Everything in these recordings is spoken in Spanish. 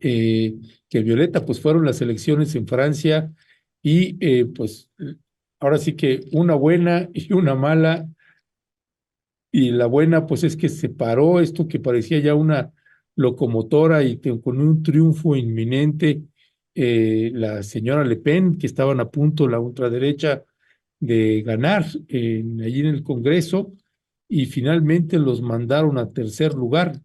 eh, que Violeta, pues fueron las elecciones en Francia y pues ahora sí que una buena y una mala, y la buena pues es que se paró esto que parecía ya una locomotora y con un triunfo inminente, la señora Le Pen, que estaban a punto la ultraderecha de ganar allí en el Congreso, y finalmente los mandaron a tercer lugar,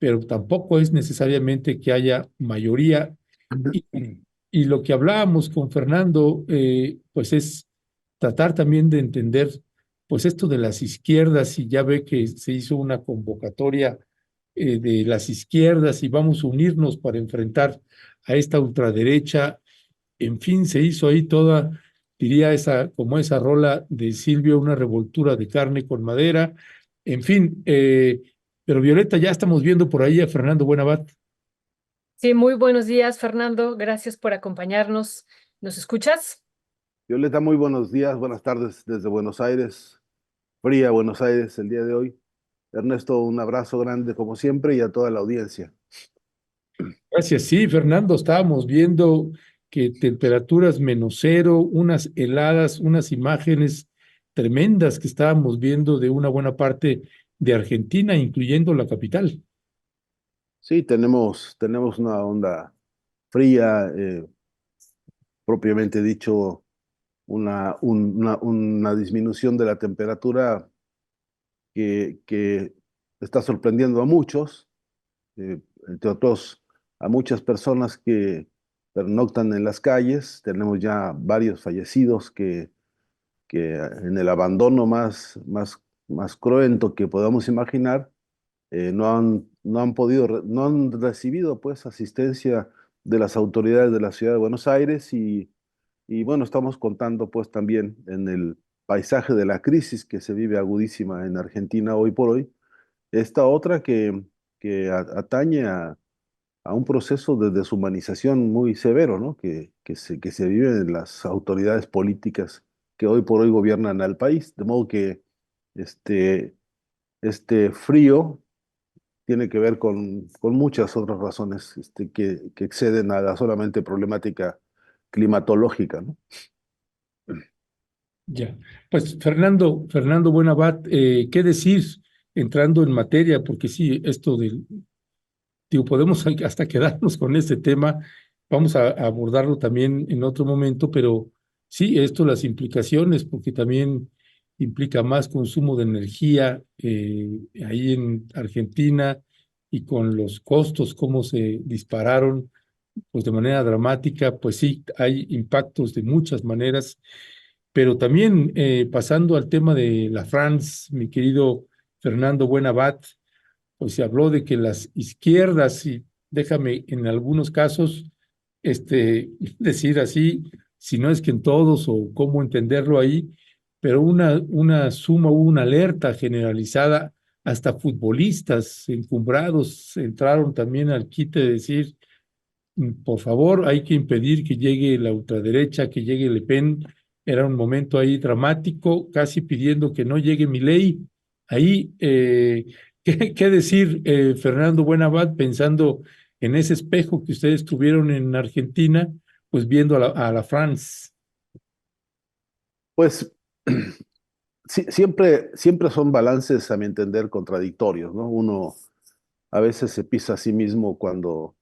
pero tampoco es necesariamente que haya mayoría. Y, y lo que hablábamos con Fernando, pues es tratar también de entender, pues esto de las izquierdas, y ya ve que se hizo una convocatoria de las izquierdas y vamos a unirnos para enfrentar a esta ultraderecha. En fin, se hizo ahí toda, diría esa, como esa rola de Silvio, una revoltura de carne con madera. En fin, pero Violeta, ya estamos viendo por ahí a Fernando Buenavat. Sí, muy buenos días, Fernando. Gracias por acompañarnos. ¿Nos escuchas? Violeta, muy buenos días, buenas tardes desde Buenos Aires, fría Buenos Aires el día de hoy. Ernesto, un abrazo grande como siempre y a toda la audiencia. Gracias, sí, Fernando, estábamos viendo que temperaturas -0, unas heladas, unas imágenes tremendas que estábamos viendo de una buena parte de Argentina, incluyendo la capital. Sí, tenemos una onda fría, propiamente dicho, una disminución de la temperatura que está sorprendiendo a muchos, entre otros a muchas personas que pernoctan en las calles. Tenemos ya varios fallecidos que en el abandono más cruento que podamos imaginar, no han recibido pues asistencia de las autoridades de la ciudad de Buenos Aires y bueno, estamos contando pues también en el paisaje de la crisis que se vive agudísima en Argentina hoy por hoy, esta otra que atañe a un proceso de deshumanización muy severo, ¿no? Que se vive en las autoridades políticas que hoy por hoy gobiernan al país. De modo que este, este frío tiene que ver con muchas otras razones que exceden a la solamente problemática climatológica, ¿no? Ya, pues Fernando Buenavat, ¿qué decir entrando en materia? Porque sí, esto del, digo, podemos hasta quedarnos con este tema, vamos a abordarlo también en otro momento, pero sí, esto, las implicaciones, porque también implica más consumo de energía ahí en Argentina, y con los costos, cómo se dispararon, pues de manera dramática, pues sí, hay impactos de muchas maneras, pero también pasando al tema de la France, mi querido Fernando Buenavat, pues se habló de que las izquierdas, y déjame en algunos casos decir así, si no es que en todos o cómo entenderlo ahí, pero una suma, hubo una alerta generalizada, hasta futbolistas encumbrados entraron también al quite de decir, por favor, hay que impedir que llegue la ultraderecha, que llegue Le Pen. Era un momento ahí dramático, casi pidiendo que no llegue Milei. Ahí, ¿qué decir, Fernando Buenabad, pensando en ese espejo que ustedes tuvieron en Argentina, pues viendo a la France? Pues siempre son balances, a mi entender, contradictorios, ¿no? Uno a veces se pisa a sí mismo cuando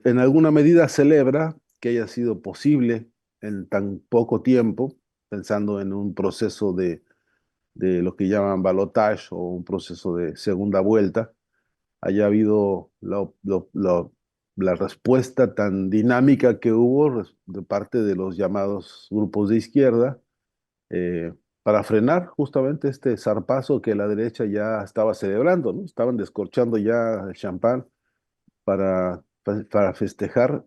en alguna medida celebra que haya sido posible en tan poco tiempo, pensando en un proceso de lo que llaman balotage o un proceso de segunda vuelta, haya habido la respuesta tan dinámica que hubo de parte de los llamados grupos de izquierda, eh, para frenar justamente este zarpazo que la derecha ya estaba celebrando, ¿no? Estaban descorchando ya el champán para festejar,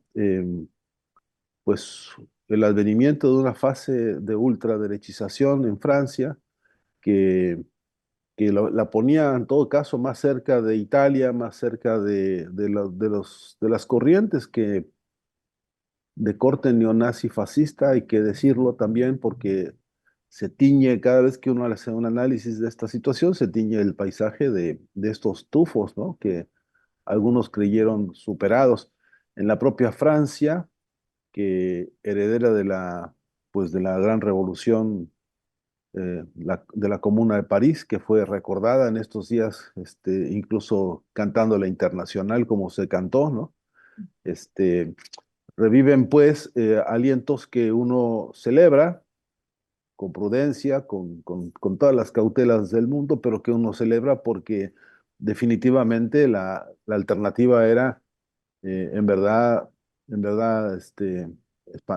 pues el advenimiento de una fase de ultraderechización en Francia que, la ponía en todo caso más cerca de Italia, más cerca de las corrientes de corte neonazi fascista, hay que decirlo también porque se tiñe cada vez que uno hace un análisis de esta situación, se tiñe el paisaje de estos tufos, ¿no? Que algunos creyeron superados. En la propia Francia, que heredera pues de la gran revolución de la Comuna de París, que fue recordada en estos días, incluso cantando la Internacional como se cantó, ¿no? Este, reviven pues alientos que uno celebra con prudencia, con todas las cautelas del mundo, pero que uno celebra porque definitivamente la alternativa era en verdad,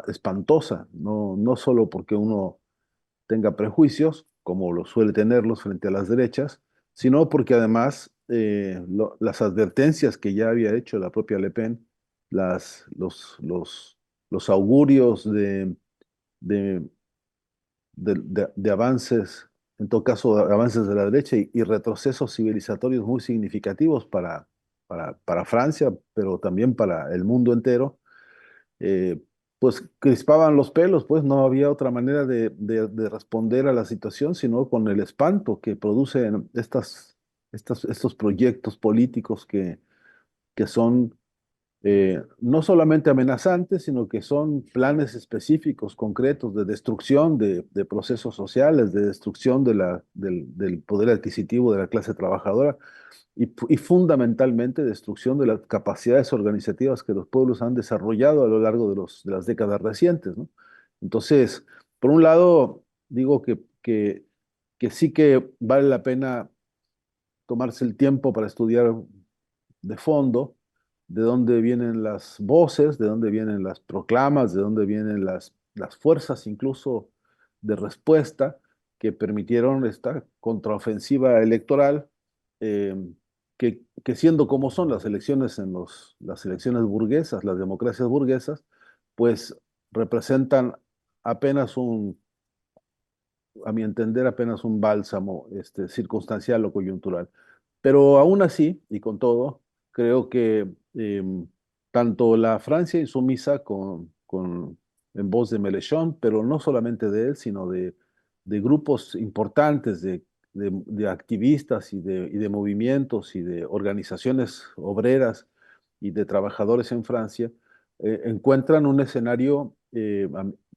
espantosa, no solo porque uno tenga prejuicios, como lo suele tenerlos frente a las derechas, sino porque además las advertencias que ya había hecho la propia Le Pen, las, los augurios de, de avances, en todo caso, avances de la derecha y retrocesos civilizatorios muy significativos para Francia, pero también para el mundo entero, eh, pues crispaban los pelos, pues no había otra manera de responder a la situación, sino con el espanto que producen estos proyectos políticos que son no solamente amenazantes, sino que son planes específicos, concretos, de destrucción de procesos sociales, de destrucción del poder adquisitivo de la clase trabajadora y fundamentalmente destrucción de las capacidades organizativas que los pueblos han desarrollado a lo largo de las décadas recientes, ¿no? Entonces, por un lado, digo que sí que vale la pena tomarse el tiempo para estudiar de fondo de dónde vienen las voces, de dónde vienen las proclamas, de dónde vienen las fuerzas incluso de respuesta que permitieron esta contraofensiva electoral, eh, que siendo como son las elecciones las elecciones burguesas, las democracias burguesas, pues representan apenas a mi entender, apenas un bálsamo circunstancial o coyuntural. Pero aún así, y con todo, creo que tanto la Francia insumisa en voz de Mélenchon, pero no solamente de él, sino de grupos importantes de activistas y de movimientos y de organizaciones obreras y de trabajadores en Francia, encuentran un escenario,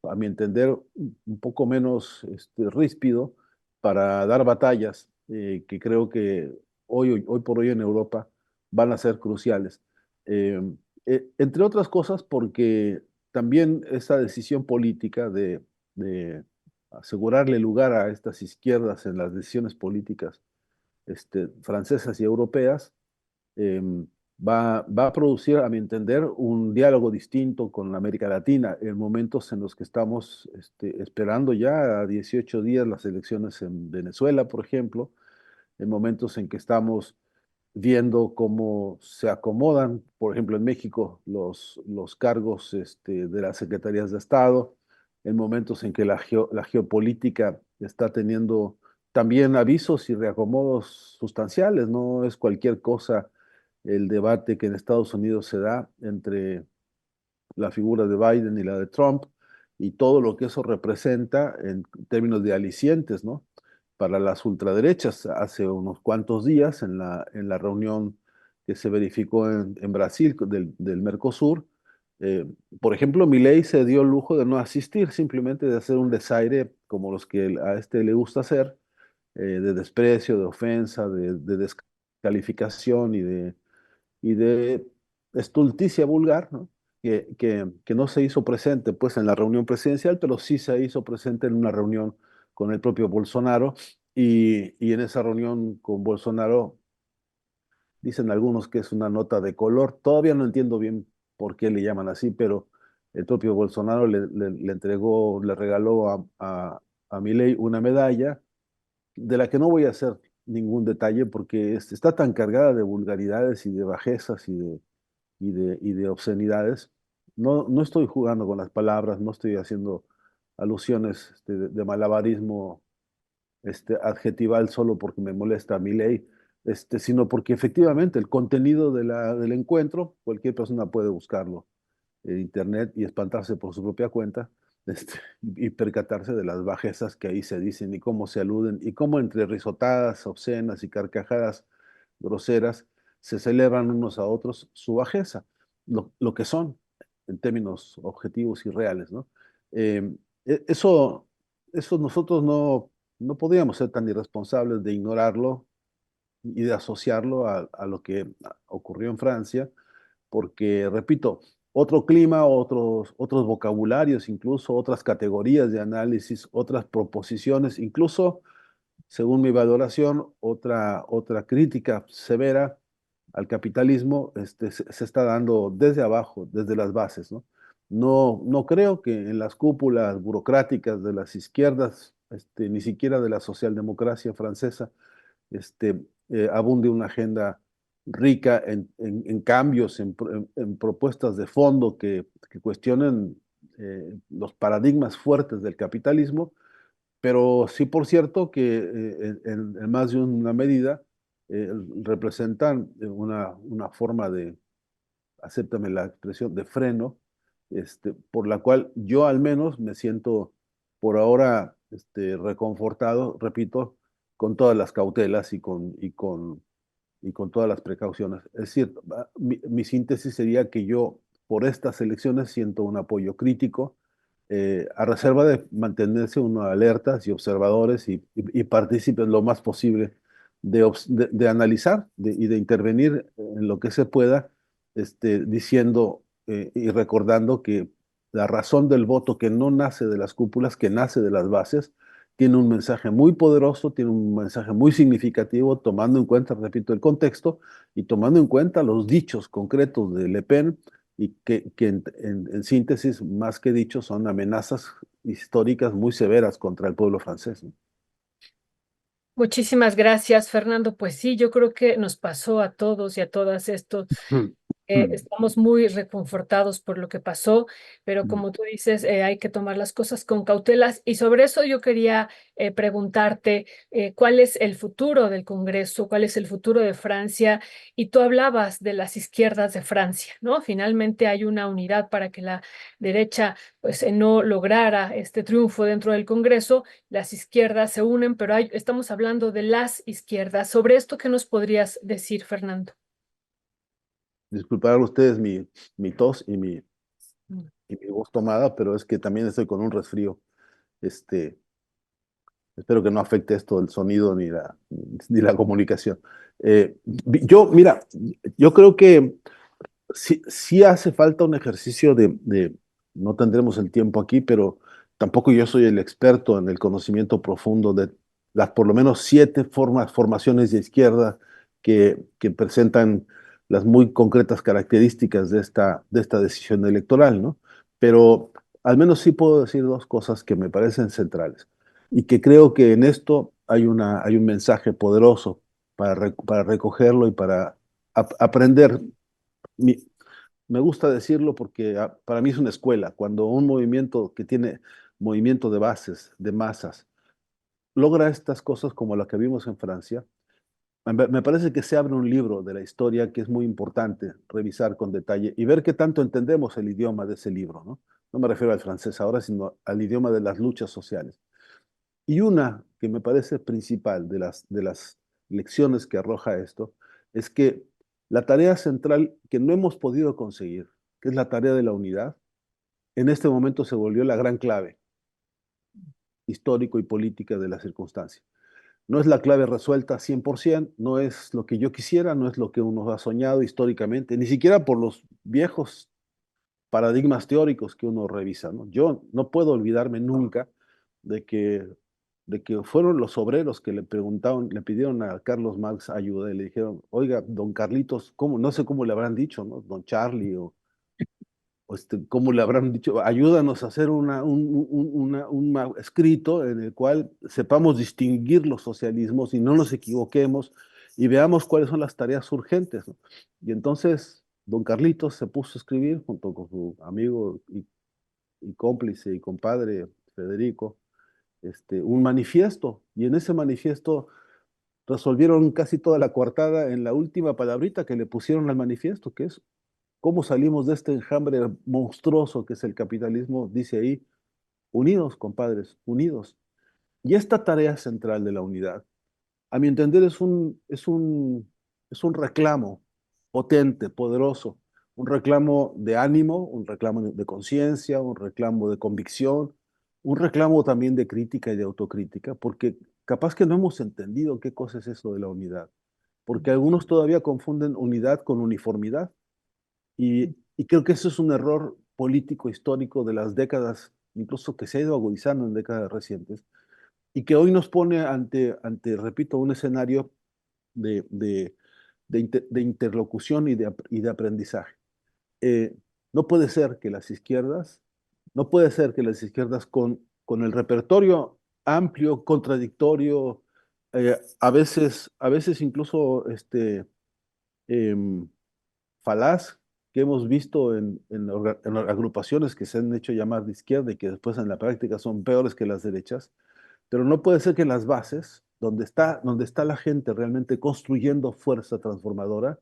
a mi entender, un poco menos ríspido para dar batallas que creo que hoy por hoy en Europa van a ser cruciales. Eh, Entre otras cosas porque también esa decisión política de asegurarle lugar a estas izquierdas en las decisiones políticas francesas y europeas, eh, va a producir, a mi entender, un diálogo distinto con América Latina en momentos en los que estamos esperando ya a 18 días las elecciones en Venezuela, por ejemplo, en momentos en que estamos viendo cómo se acomodan, por ejemplo, en México, los cargos de las secretarías de Estado, en momentos en que la geopolítica está teniendo también avisos y reacomodos sustanciales, no es cualquier cosa el debate que en Estados Unidos se da entre la figura de Biden y la de Trump y todo lo que eso representa en términos de alicientes, ¿no? Para las ultraderechas. Hace unos cuantos días, en la reunión que se verificó en Brasil del Mercosur, eh, por ejemplo, Milei se dio el lujo de no asistir, simplemente de hacer un desaire como los que a este le gusta hacer, de desprecio, de ofensa, de descalificación y de estulticia vulgar, ¿no? Que no se hizo presente pues en la reunión presidencial, pero sí se hizo presente en una reunión con el propio Bolsonaro y en esa reunión con Bolsonaro dicen algunos que es una nota de color. Todavía no entiendo bien por qué le llaman así, pero el propio Bolsonaro le entregó, le regaló a Milei una medalla de la que no voy a hacer ningún detalle porque está tan cargada de vulgaridades y de bajezas y de obscenidades. No estoy jugando con las palabras, no estoy haciendo alusiones de malabarismo adjetival solo porque me molesta mi ley, sino porque efectivamente el contenido del encuentro, cualquier persona puede buscarlo en internet y espantarse por su propia cuenta, este, y percatarse de las bajezas que ahí se dicen y cómo se aluden y cómo entre risotadas obscenas y carcajadas groseras se celebran unos a otros su bajeza, lo que son en términos objetivos y reales, ¿no? Eh, eso, eso nosotros no podríamos ser tan irresponsables de ignorarlo y de asociarlo a lo que ocurrió en Francia, porque, repito, otro clima, otros vocabularios, incluso otras categorías de análisis, otras proposiciones, incluso, según mi valoración, otra crítica severa al capitalismo se está dando desde abajo, desde las bases, ¿no? No creo que en las cúpulas burocráticas de las izquierdas, ni siquiera de la socialdemocracia francesa, abunde una agenda rica en cambios, en propuestas de fondo que cuestionen los paradigmas fuertes del capitalismo, pero sí por cierto que en más de una medida representan una forma de, acéptame la expresión, de freno, por la cual yo al menos me siento por ahora reconfortado, repito, con todas las cautelas y con todas las precauciones. Es decir, mi síntesis sería que yo por estas elecciones siento un apoyo crítico, a reserva de mantenerse uno alertas y observadores y partícipes lo más posible de analizar y de intervenir en lo que se pueda, diciendo y recordando que la razón del voto que no nace de las cúpulas, que nace de las bases, tiene un mensaje muy poderoso, tiene un mensaje muy significativo, tomando en cuenta, repito, el contexto y tomando en cuenta los dichos concretos de Le Pen y que en síntesis, más que dichos, son amenazas históricas muy severas contra el pueblo francés, ¿no? Muchísimas gracias, Fernando. Pues sí, yo creo que nos pasó a todos y a todas esto. Estamos muy reconfortados por lo que pasó, pero como tú dices, hay que tomar las cosas con cautelas. Y sobre eso yo quería preguntarte cuál es el futuro del Congreso, cuál es el futuro de Francia. Y tú hablabas de las izquierdas de Francia, ¿no? Finalmente hay una unidad para que la derecha pues no lograra este triunfo dentro del Congreso. Las izquierdas se unen, pero estamos hablando de las izquierdas. Sobre esto, ¿qué nos podrías decir, Fernando? Disculpar a ustedes mi tos Mm. y mi voz tomada, pero es que también estoy con un resfrío. Este, Espero que no afecte esto el sonido ni la comunicación. Mira, yo creo que sí hace falta un ejercicio no tendremos el tiempo aquí, pero tampoco yo soy el experto en el conocimiento profundo de las por lo menos 7 formaciones de izquierda que presentan las muy concretas características de esta decisión electoral, ¿no? Pero al menos sí puedo decir 2 cosas que me parecen centrales y que creo que en esto hay un mensaje poderoso para recogerlo y para aprender. Mi- Me gusta decirlo porque para mí es una escuela. Cuando un movimiento que tiene movimiento de bases, de masas, logra estas cosas como la que vimos en Francia, me parece que se abre un libro de la historia que es muy importante revisar con detalle y ver qué tanto entendemos el idioma de ese libro, ¿no? No me refiero al francés ahora, sino al idioma de las luchas sociales. Y una que me parece principal de las lecciones que arroja esto es que la tarea central que no hemos podido conseguir, que es la tarea de la unidad, en este momento se volvió la gran clave histórico y política de la circunstancia. No es la clave resuelta 100%, no es lo que yo quisiera, no es lo que uno ha soñado históricamente, ni siquiera por los viejos paradigmas teóricos que uno revisa, ¿no? Yo no puedo olvidarme nunca de que, de que fueron los obreros que le preguntaron, le pidieron a Carlos Marx ayuda y le dijeron, oiga, don Carlitos, ¿cómo? No sé cómo le habrán dicho, ¿no? Don Charlie o ¿cómo le habrán dicho? Ayúdanos a hacer un escrito en el cual sepamos distinguir los socialismos y no nos equivoquemos y veamos cuáles son las tareas urgentes, ¿no? Y entonces don Carlitos se puso a escribir junto con su amigo y cómplice y compadre Federico, un manifiesto. Y en ese manifiesto resolvieron casi toda la coartada en la última palabrita que le pusieron al manifiesto, que es cómo salimos de este enjambre monstruoso que es el capitalismo, dice ahí, unidos, compadres, unidos. Y esta tarea central de la unidad, a mi entender, es un reclamo potente, poderoso, un reclamo de ánimo, un reclamo de conciencia, un reclamo de convicción, un reclamo también de crítica y de autocrítica, porque capaz que no hemos entendido qué cosa es eso de la unidad, porque algunos todavía confunden unidad con uniformidad, y creo que eso es un error político histórico de las décadas, incluso que se ha ido agudizando en décadas recientes, y que hoy nos pone repito, un escenario de, de, de interlocución y de aprendizaje. Eh, no puede ser que las izquierdas, no puede ser que las izquierdas con el repertorio amplio, contradictorio, a veces incluso em, falaz que hemos visto en agrupaciones que se han hecho llamar de izquierda y que después en la práctica son peores que las derechas, pero no puede ser que en las bases, donde está la gente realmente construyendo fuerza transformadora,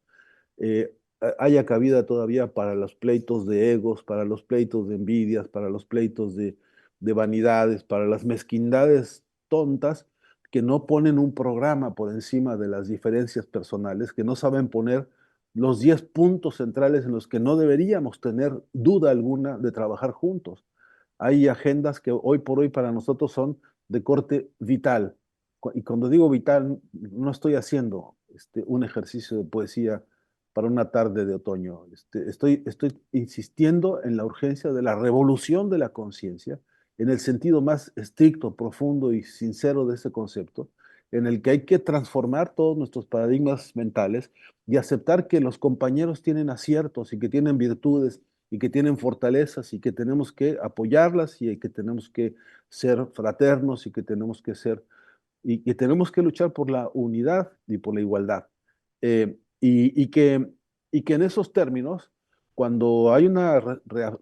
haya cabida todavía para los pleitos de egos, para los pleitos de envidias, para los pleitos de vanidades, para las mezquindades tontas que no ponen un programa por encima de las diferencias personales, que no saben poner los 10 puntos centrales en los que no deberíamos tener duda alguna de trabajar juntos. Hay agendas que hoy por hoy para nosotros son de corte vital. Y cuando digo vital, no estoy haciendo un ejercicio de poesía para una tarde de otoño. Estoy insistiendo en la urgencia de la revolución de la conciencia, en el sentido más estricto, profundo y sincero de ese concepto, en el que hay que transformar todos nuestros paradigmas mentales y aceptar que los compañeros tienen aciertos y que tienen virtudes y que tienen fortalezas y que tenemos que apoyarlas y que tenemos que ser fraternos y que tenemos que ser y tenemos que luchar por la unidad y por la igualdad. Y que en esos términos, cuando hay una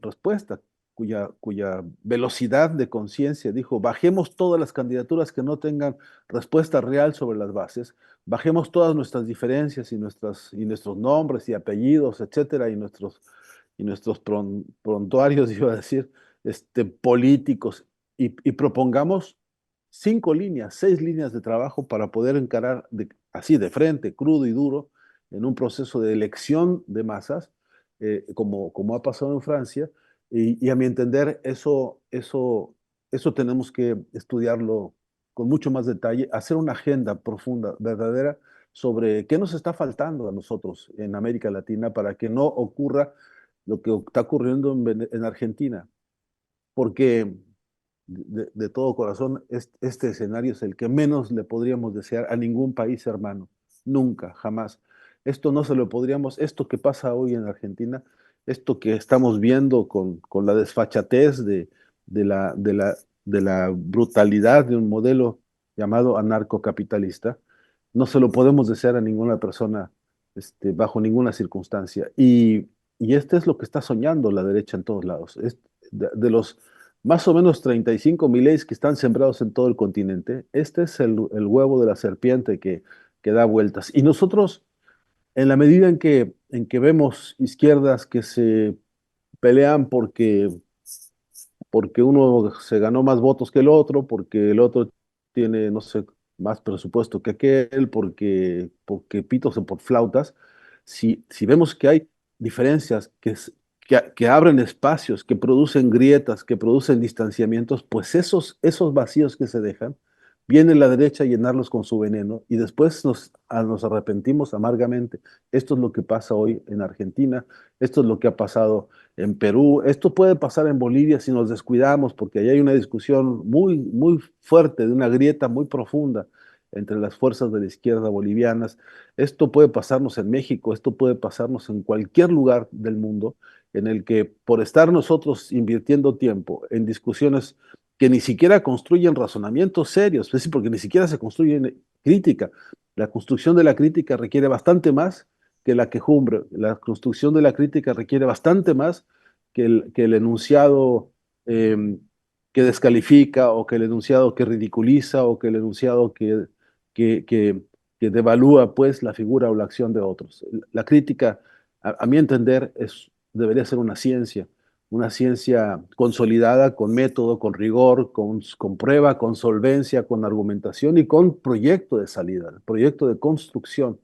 respuesta cuya velocidad de conciencia dijo, bajemos todas las candidaturas que no tengan respuesta real sobre las bases, bajemos todas nuestras diferencias y nuestros nombres y apellidos, etcétera, y nuestros prontuarios, iba a decir, políticos, y propongamos 5 líneas, 6 líneas de trabajo para poder encarar así de frente, crudo y duro, en un proceso de elección de masas, como ha pasado en Francia, y a mi entender eso tenemos que estudiarlo con mucho más detalle, hacer una agenda profunda, verdadera, sobre qué nos está faltando a nosotros en América Latina para que no ocurra lo que está ocurriendo en Argentina, porque de todo corazón, este escenario es el que menos le podríamos desear a ningún país hermano. Nunca, jamás. Esto no se lo podríamos, esto que pasa hoy en Argentina, esto que estamos viendo con la desfachatez de la, de la, de la brutalidad de un modelo llamado anarcocapitalista, no se lo podemos desear a ninguna persona bajo ninguna circunstancia. Y este es lo que está soñando la derecha en todos lados. De los más o menos 35 leyes que están sembrados en todo el continente. Este es el huevo de la serpiente que da vueltas. Y nosotros, en la medida en que vemos izquierdas que se pelean porque uno se ganó más votos que el otro, porque el otro tiene, no sé, más presupuesto que aquel, porque pitos o por flautas, si vemos que hay diferencias que abren espacios, que producen grietas, que producen distanciamientos, pues esos vacíos que se dejan, viene la derecha a llenarlos con su veneno y después nos arrepentimos amargamente. Esto es lo que pasa hoy en Argentina, esto es lo que ha pasado en Perú, esto puede pasar en Bolivia si nos descuidamos, porque ahí hay una discusión muy, muy fuerte, de una grieta muy profunda entre las fuerzas de la izquierda bolivianas. Esto puede pasarnos en México, esto puede pasarnos en cualquier lugar del mundo en el que por estar nosotros invirtiendo tiempo en discusiones que ni siquiera construyen razonamientos serios, es decir, porque ni siquiera se construye crítica. La construcción de la crítica requiere bastante más que la quejumbre. La construcción de la crítica requiere bastante más que el enunciado que descalifica o que el enunciado que ridiculiza o que el enunciado que, que, que devalúa pues la figura o la acción de otros. La crítica, a mi entender, debería ser una ciencia consolidada con método, con rigor, con prueba, con solvencia, con argumentación y con proyecto de salida, proyecto de construcción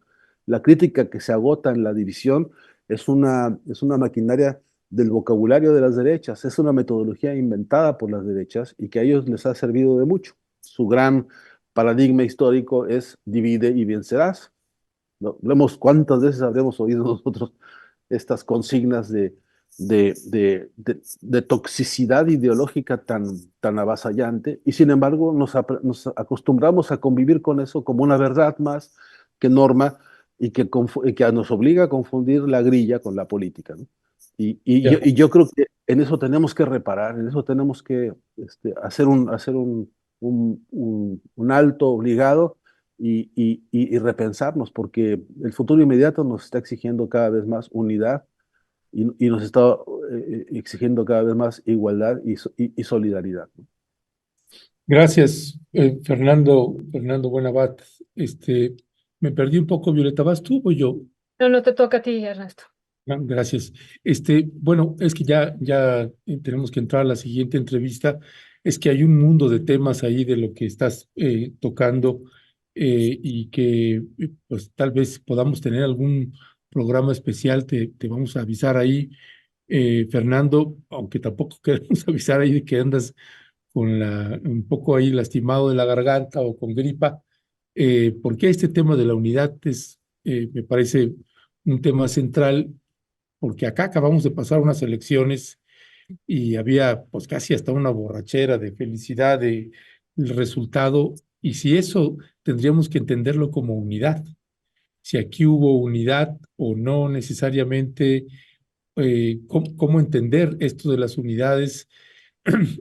La crítica que se agota en la división es una maquinaria del vocabulario de las derechas, es una metodología inventada por las derechas y que a ellos les ha servido de mucho. Su gran paradigma histórico es divide y vencerás. ¿No? ¿Cuántas veces habremos oído nosotros estas consignas de toxicidad ideológica tan avasallante? Y sin embargo nos acostumbramos a convivir con eso como una verdad más que norma y que nos obliga a confundir la grilla con la política, ¿no? Ya. Y yo creo que en eso tenemos que reparar, en eso tenemos que hacer un alto obligado y repensarnos, porque el futuro inmediato nos está exigiendo cada vez más unidad y nos está exigiendo cada vez más igualdad y solidaridad, ¿no? Gracias, Fernando Buenabat. Me perdí un poco, Violeta, ¿vas tú o yo? No, no te toca a ti, Ernesto. Gracias. Bueno, es que ya tenemos que entrar a la siguiente entrevista. Es que hay un mundo de temas ahí de lo que estás tocando y que pues tal vez podamos tener algún programa especial. Te vamos a avisar ahí, Fernando, aunque tampoco queremos avisar ahí de que andas con un poco ahí lastimado de la garganta o con gripa, porque este tema de la unidad me parece un tema central porque acá acabamos de pasar unas elecciones y había pues casi hasta una borrachera de felicidad del resultado, y si eso tendríamos que entenderlo como unidad, si aquí hubo unidad o no necesariamente, cómo entender esto de las unidades,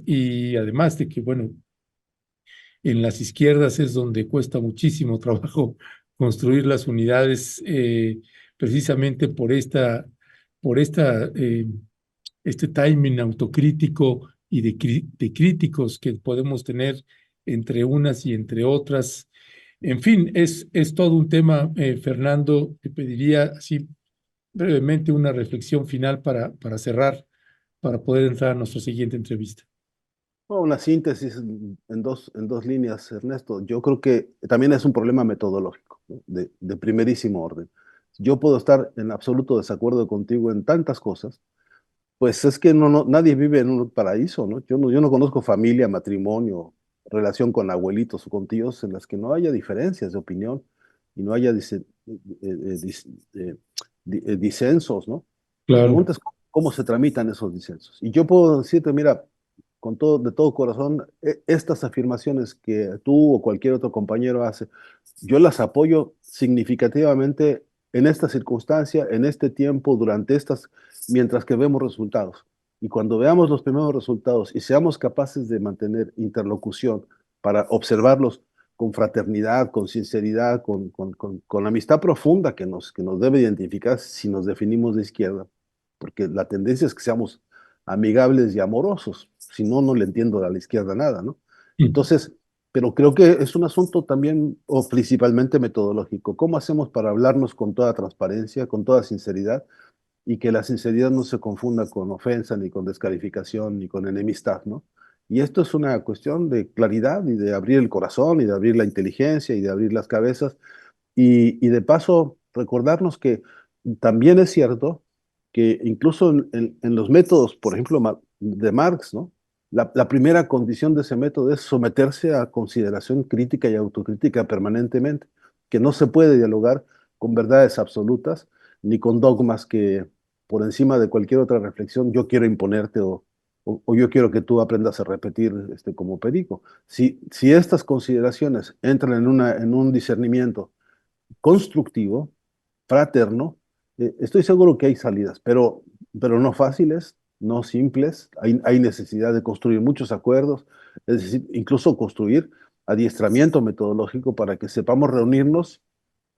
y además de que, bueno, en las izquierdas es donde cuesta muchísimo trabajo construir las unidades, precisamente por este timing autocrítico y de críticos que podemos tener entre unas y entre otras. En fin, es todo un tema, Fernando. Te pediría así brevemente una reflexión final para cerrar, para poder entrar a nuestra siguiente entrevista. Bueno, una síntesis en dos líneas, Ernesto. Yo creo que también es un problema metodológico, ¿no? De primerísimo orden. Yo puedo estar en absoluto desacuerdo contigo en tantas cosas, pues es que nadie vive en un paraíso, ¿no? Yo no conozco familia, matrimonio, relación con abuelitos o con tíos en las que no haya diferencias de opinión y no haya disensos, ¿no? La Claro. pregunta es cómo se tramitan esos disensos. Y yo puedo decirte, mira, de todo corazón, estas afirmaciones que tú o cualquier otro compañero hace, yo las apoyo significativamente en esta circunstancia, en este tiempo, mientras que vemos resultados. Y cuando veamos los primeros resultados y seamos capaces de mantener interlocución para observarlos con fraternidad, con sinceridad, con amistad profunda que nos debe identificar si nos definimos de izquierda, porque la tendencia es que seamos amigables y amorosos, si no, no le entiendo a la izquierda nada, ¿no? Entonces, pero creo que es un asunto también o principalmente metodológico. ¿Cómo hacemos para hablarnos con toda transparencia, con toda sinceridad y que la sinceridad no se confunda con ofensa, ni con descalificación, ni con enemistad, ¿no? Y esto es una cuestión de claridad y de abrir el corazón y de abrir la inteligencia y de abrir las cabezas y de paso recordarnos que también es cierto que incluso en los métodos, por ejemplo, de Marx, ¿no? La primera condición de ese método es someterse a consideración crítica y autocrítica permanentemente, que no se puede dialogar con verdades absolutas ni con dogmas que por encima de cualquier otra reflexión yo quiero imponerte o yo quiero que tú aprendas a repetir como perico. Si estas consideraciones entran en un discernimiento constructivo, fraterno, estoy seguro que hay salidas, pero no fáciles, no simples. Hay necesidad de construir muchos acuerdos, es decir, incluso construir adiestramiento metodológico para que sepamos reunirnos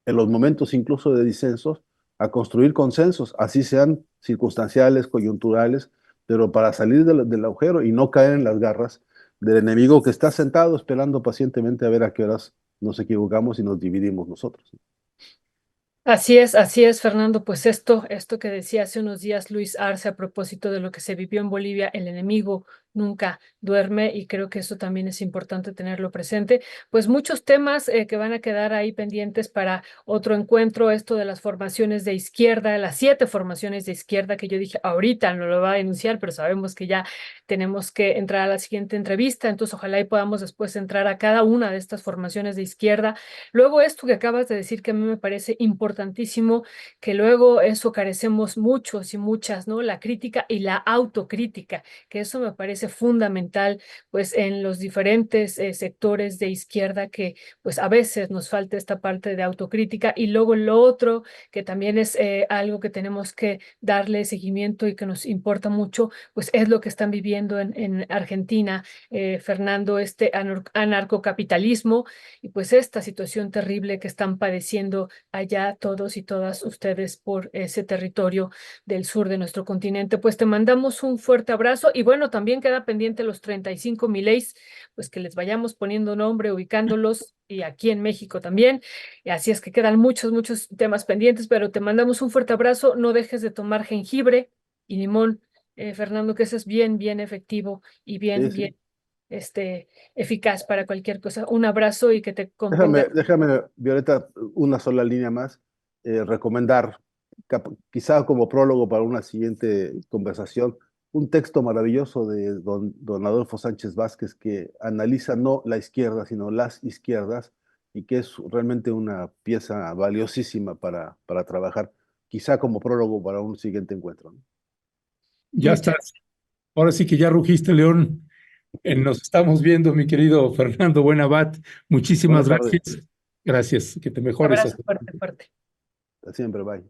en los momentos incluso de disensos a construir consensos, así sean circunstanciales, coyunturales, pero para salir del agujero y no caer en las garras del enemigo que está sentado esperando pacientemente a ver a qué horas nos equivocamos y nos dividimos nosotros. Así es, Fernando. Pues esto que decía hace unos días Luis Arce a propósito de lo que se vivió en Bolivia, el enemigo nunca duerme y creo que eso también es importante tenerlo presente. Pues muchos temas que van a quedar ahí pendientes para otro encuentro, esto de las formaciones de izquierda, las 7 formaciones de izquierda que yo dije ahorita no lo va a enunciar, pero sabemos que ya tenemos que entrar a la siguiente entrevista, entonces ojalá y podamos después entrar a cada una de estas formaciones de izquierda. Luego esto que acabas de decir que a mí me parece importantísimo, que luego eso carecemos muchos y muchas, ¿no? La crítica y la autocrítica, que eso me parece fundamental, pues en los diferentes sectores de izquierda que pues a veces nos falta esta parte de autocrítica y luego lo otro que también es algo que tenemos que darle seguimiento y que nos importa mucho, pues es lo que están viviendo en Argentina, Fernando, este anarcocapitalismo y pues esta situación terrible que están padeciendo allá todos y todas ustedes por ese territorio del sur de nuestro continente. Pues te mandamos un fuerte abrazo y bueno, también queda pendiente los 35 mileys, pues que les vayamos poniendo nombre, ubicándolos y aquí en México también. Y así es que quedan muchos, muchos temas pendientes, pero te mandamos un fuerte abrazo. No dejes de tomar jengibre y limón, Fernando, que eso es bien, bien efectivo y Sí, bien, sí. bien eficaz para cualquier cosa. Un abrazo y que te componga. Déjame, Violeta, una sola línea más. Recomendar, quizá como prólogo para una siguiente conversación, un texto maravilloso de don Adolfo Sánchez Vázquez que analiza no la izquierda, sino las izquierdas y que es realmente una pieza valiosísima para trabajar, quizá como prólogo para un siguiente encuentro, ¿no? Ya Muchas estás. Ahora sí que ya rugiste, León. Nos estamos viendo, mi querido Fernando Buenabat. Buena Muchísimas tarde. gracias. Gracias. Que te mejores. abrazo fuerte, fuerte. Hasta siempre, bye.